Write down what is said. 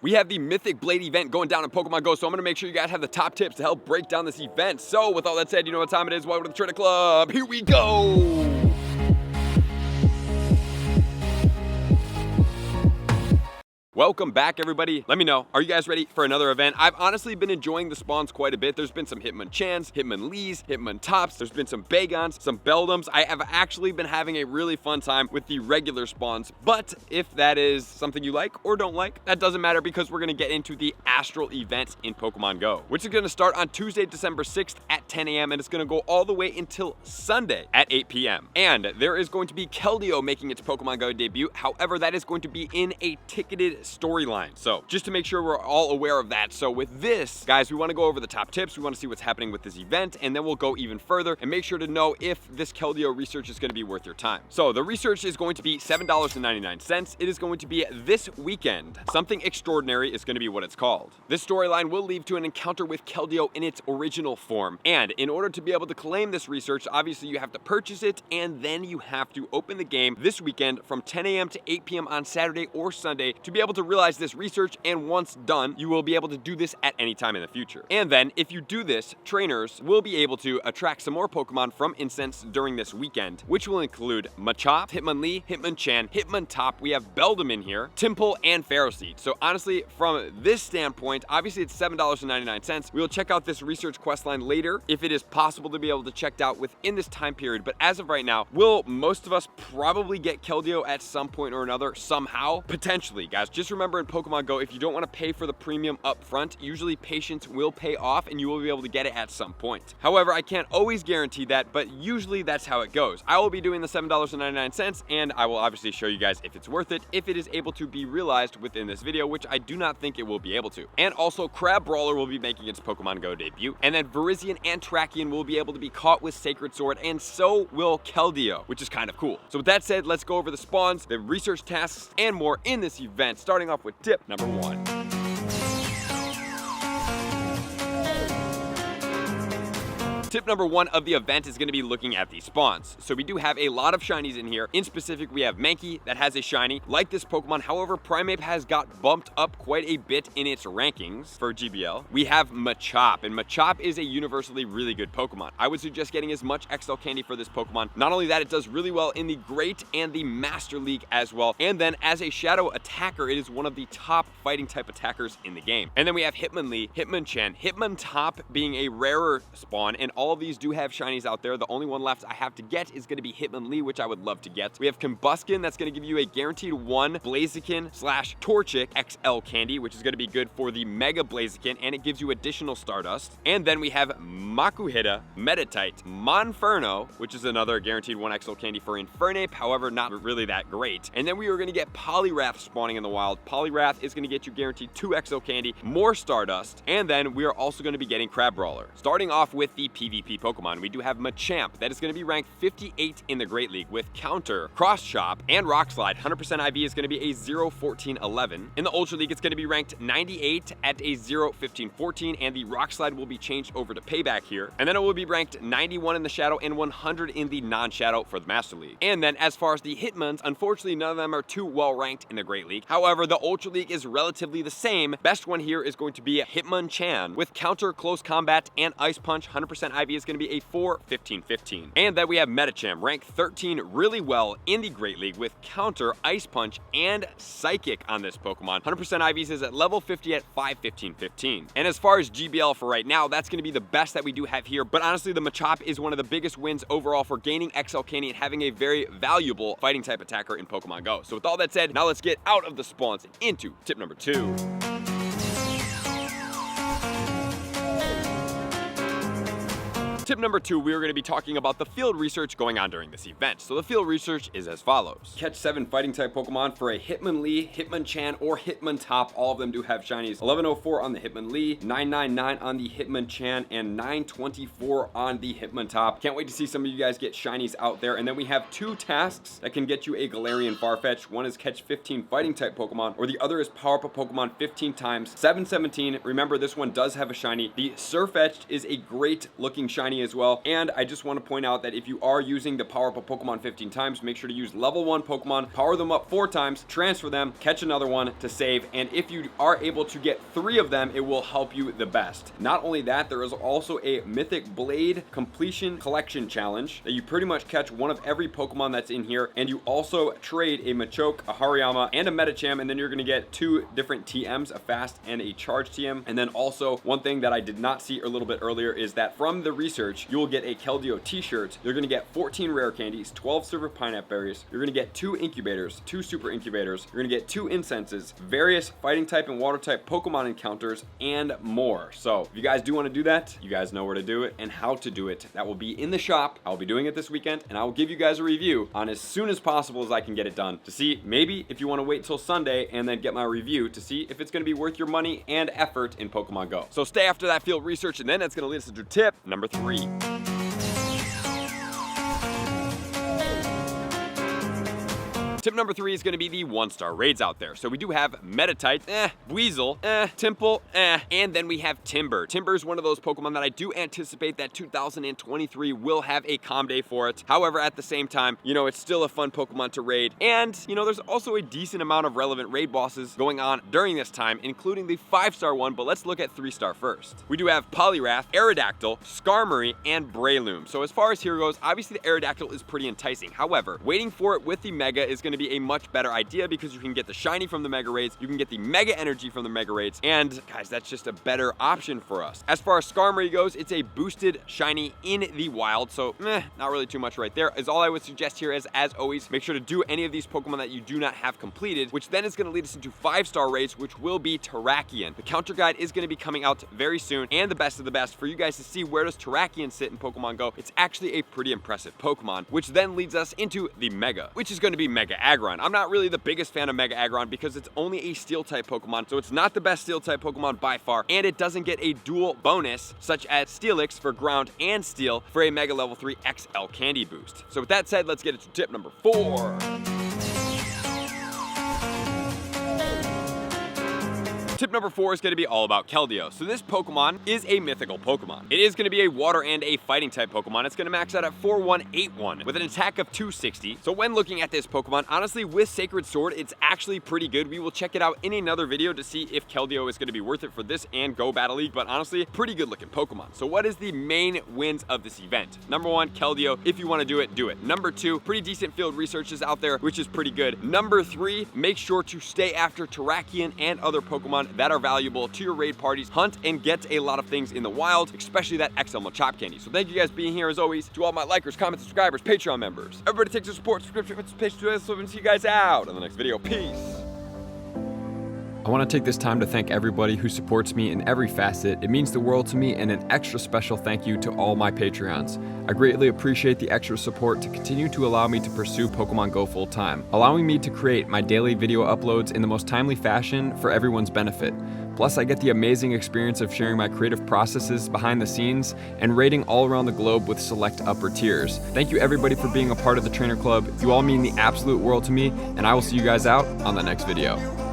We have the Mythic Blade event going down in Pokemon Go, so I'm going to make sure you guys have the top tips to help break down this event. So with all that said, you know what time it is. Welcome to the Trader Club. Here we go. Welcome back, everybody. Let me know, are you guys ready for another event? I've honestly been enjoying the spawns quite a bit. There's been some Hitmonchans, Hitmonlees, Hitmontops. There's been some Bagons, some Beldums. I have actually been having a really fun time with the regular spawns. But if that is something you like or don't like, that doesn't matter because we're going to get into the Astral event in Pokemon Go, which is going to start on Tuesday, December 6th at 10 a.m. and it's going to go all the way until Sunday at 8 p.m. And there is going to be Keldeo making its Pokemon Go debut. However, that is going to be in a ticketed storyline. So just to make sure we're all aware of that. So with this, guys, we want to go over the top tips. We want to see what's happening with this event, and then we'll go even further and make sure to know if this Keldeo research is going to be worth your time. So the research is going to be $7.99. It is going to be this weekend. Something extraordinary is going to be what it's called. This storyline will lead to an encounter with Keldeo in its original form. And in order to be able to claim this research, obviously you have to purchase it, and then you have to open the game this weekend from 10 a.m. to 8 p.m. on Saturday or Sunday to be able to realize this research, and once done, you will be able to do this at any time in the future. And then, if you do this, trainers will be able to attract some more Pokemon from Incense during this weekend, which will include Machop, Hitmonlee, Hitmonchan, Hitmontop, we have Beldum in here, Timple, and Ferroseed. So honestly, from this standpoint, obviously it's $7.99. We will check out this research quest line later if it is possible to be able to check out within this time period, but as of right now, will most of us probably get Keldeo at some point or another somehow? Potentially, guys. Just remember in Pokemon Go, if you don't want to pay for the premium up front, usually patience will pay off and you will be able to get it at some point. However, I can't always guarantee that, but usually that's how it goes. I will be doing the $7.99, and I will obviously show you guys if it's worth it, if it is able to be realized within this video, which I do not think it will be able to. And also, Crabralwer will be making its Pokemon Go debut, and then Virizion and Terrakion will be able to be caught with Sacred Sword, and so will Keldeo, which is kind of cool. So with that said, let's go over the spawns, the research tasks, and more in this event, starting off with tip number 1. Tip number 1 of the event is going to be looking at these spawns. So we do have a lot of shinies in here. In specific, we have Mankey that has a shiny like this Pokemon. However, Primeape has got bumped up quite a bit in its rankings for GBL. We have Machop, and Machop is a universally really good Pokemon. I would suggest getting as much XL candy for this Pokemon. Not only that, it does really well in the Great and the Master League as well. And then as a shadow attacker, it is one of the top fighting type attackers in the game. And then we have Hitmonlee, Hitmonchan, Hitmontop being a rarer spawn, and all of these do have shinies out there. The only one left I have to get is going to be Hitmonlee, which I would love to get. We have Combuskin, that's going to give you a guaranteed 1 Blaziken / Torchic XL candy, which is going to be good for the Mega Blaziken, and it gives you additional Stardust. And then we have Makuhita, Meditite, Monferno, which is another guaranteed 1 XL candy for Infernape, however, not really that great. And then we are going to get Poliwrath spawning in the wild. Poliwrath is going to get you guaranteed 2 XL candy, more Stardust, and then we are also going to be getting Crabralwer. Starting off with the PvP Pokemon, we do have Machamp that is going to be ranked 58 in the Great League with Counter, Cross Chop, and Rock Slide. 100% IV is going to be a 0-14-11. In the Ultra League, it's going to be ranked 98 at a 0-15-14, and the Rock Slide will be changed over to Payback here. And then it will be ranked 91 in the Shadow and 100 in the Non-Shadow for the Master League. And then as far as the Hitmons, unfortunately, none of them are too well ranked in the Great League. However, the Ultra League is relatively the same. Best one here is going to be a Hitmonchan with Counter, Close Combat, and Ice Punch. 100% IV is going to be a 4-15-15. And then we have Medicham, ranked 13 really well in the Great League with Counter, Ice Punch, and Psychic on this Pokemon. 100% IVs is at level 50 at 5-15-15. And as far as GBL for right now, that's going to be the best that we do have here. But honestly, the Machop is one of the biggest wins overall for gaining XL Candy and having a very valuable fighting type attacker in Pokemon Go. So with all that said, now let's get out of the spawns and into tip number 2. Tip number 2, we are going to be talking about the field research going on during this event. So the field research is as follows. Catch 7 fighting type Pokemon for a Hitmonlee, Hitmonchan, or Hitmontop. All of them do have shinies. 1104 on the Hitmonlee, 999 on the Hitmonchan, and 924 on the Hitmontop. Can't wait to see some of you guys get shinies out there. And then we have 2 tasks that can get you a Galarian Farfetch. One is catch 15 fighting type Pokemon, or the other is power up a Pokemon 15 times. 717, remember this one does have a shiny. The Surfetch'd is a great looking shiny shiny as well. And I just want to point out that if you are using the power up a Pokemon 15 times, make sure to use level 1 Pokemon, power them up 4 times, transfer them, catch another one to save. And if you are able to get 3 of them, it will help you the best. Not only that, there is also a Mythic Blade completion collection challenge that you pretty much catch one of every Pokemon that's in here, and you also trade a Machop, a Hariyama, and a Medicham, and then you're going to get 2 different TMs, a fast and a charge TM. And then also one thing that I did not see a little bit earlier is that from the research, you will get a Keldeo t-shirt. You're going to get 14 rare candies, 12 silver pineapple berries. You're going to get 2 incubators, 2 super incubators. You're going to get 2 incenses, various fighting type and water type Pokemon encounters, and more. So if you guys do want to do that, you guys know where to do it and how to do it. That will be in the shop. I'll be doing it this weekend, and I will give you guys a review on as soon as possible as I can get it done, to see maybe if you want to wait till Sunday and then get my review to see if it's going to be worth your money and effort in Pokemon Go. So stay after that field research, and then that's going to lead us to tip number 3. Tip number 3 is going to be the 1-star raids out there. So we do have Meditite, Weasel, Temple, and then we have Timber. Timber is one of those Pokemon that I do anticipate that 2023 will have a calm day for it. However, at the same time, you know, it's still a fun Pokemon to raid. And, you know, there's also a decent amount of relevant raid bosses going on during this time, including the 5-star one, but let's look at 3-star first. We do have Poliwrath, Aerodactyl, Skarmory, and Breloom. So as far as here goes, obviously the Aerodactyl is pretty enticing. However, waiting for it with the Mega is going to be a much better idea because you can get the shiny from the Mega Raids, you can get the Mega Energy from the Mega Raids, and guys, that's just a better option for us. As far as Skarmory goes, it's a boosted shiny in the wild, so not really too much right there. Is all I would suggest here is, as always, make sure to do any of these Pokemon that you do not have completed, which then is going to lead us into 5-star raids, which will be Terrakion. The counter guide is going to be coming out very soon, and the best of the best for you guys to see where does Terrakion sit in Pokemon Go. It's actually a pretty impressive Pokemon, which then leads us into the Mega, which is going to be Mega Aggron. I'm not really the biggest fan of Mega Aggron because it's only a steel type Pokemon, so it's not the best steel type Pokemon by far, and it doesn't get a dual bonus such as Steelix for ground and steel for a Mega Level 3 XL candy boost. So with that said, let's get into tip number 4. Tip number 4 is going to be all about Keldeo. So this Pokemon is a mythical Pokemon. It is going to be a water and a fighting type Pokemon. It's going to max out at 4181 with an attack of 260. So when looking at this Pokemon, honestly, with Sacred Sword, it's actually pretty good. We will check it out in another video to see if Keldeo is going to be worth it for this and Go Battle League, but honestly, pretty good looking Pokemon. So what is the main wins of this event? Number 1, Keldeo. If you want to do it, do it. Number 2, pretty decent field researches out there, which is pretty good. Number 3, make sure to stay after Terrakion and other Pokemon that are valuable to your raid parties. Hunt and get a lot of things in the wild, especially that XL Machop candy. So thank you guys for being here as always. To all my likers, comments, subscribers, Patreon members. Everybody takes their support, subscription, participation to us, and see you guys out on the next video. Peace. I want to take this time to thank everybody who supports me in every facet. It means the world to me, and an extra special thank you to all my Patreons. I greatly appreciate the extra support to continue to allow me to pursue Pokemon Go full time, allowing me to create my daily video uploads in the most timely fashion for everyone's benefit. Plus, I get the amazing experience of sharing my creative processes behind the scenes and raiding all around the globe with select upper tiers. Thank you everybody for being a part of the Trainer Club. You all mean the absolute world to me, and I will see you guys out on the next video.